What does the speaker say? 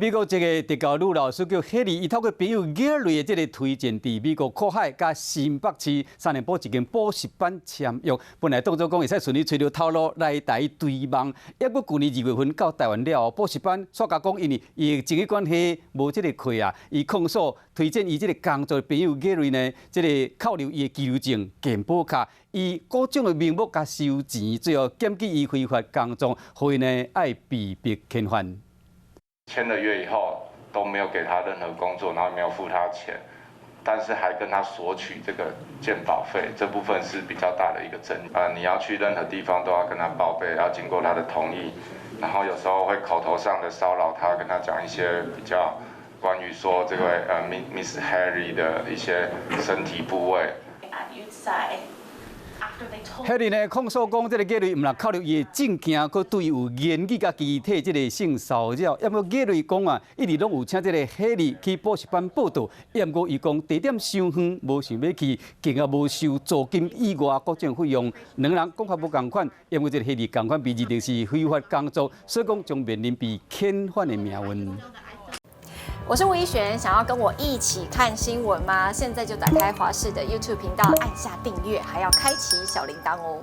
美国一个特教女老师叫海莉，伊透过朋友 Gary 的这个推荐，伫美国靠海加新北市3年补一间补习班签约，本来当作讲会使顺利找到头路来台追梦，抑过去年2月份到台湾了，补习班煞甲讲因为疫情的关系无这个课啊，伊控诉推荐伊这个工作的朋友 Gary 呢，这个扣留伊的居留证、健保卡，以各种的名目甲收钱，最后检举伊非法工作，所以呢爱被逼遣返。 签了约以后都没有给他任何工作，然后也没有付他钱，但是还跟他索取这个健保费，这部分是比较大的一个争议。你要去任何地方都要跟他报备，要经过他的同意，然后有时候会口头上的骚扰他，跟他讲一些比较关于说这位Miss Harry 的一些身体部位。 Harry 呢控诉讲，这个 Gary 唔但扣留伊的证件，佮对有言语甲肢体这个性骚扰。要么 Gary 讲啊，一直拢有请这个 Harry 去补习班报道，要么伊讲地点伤远，无想要去，竟也无收租金以外各种费用。两人讲法无共款，因为这个 Harry 共款被认定是非法工作，所以讲将面临被遣返的命运。 我是吴依璇，想要跟我一起看新闻吗？现在就打开华视的 YouTube 频道，按下订阅，还要开启小铃铛哦。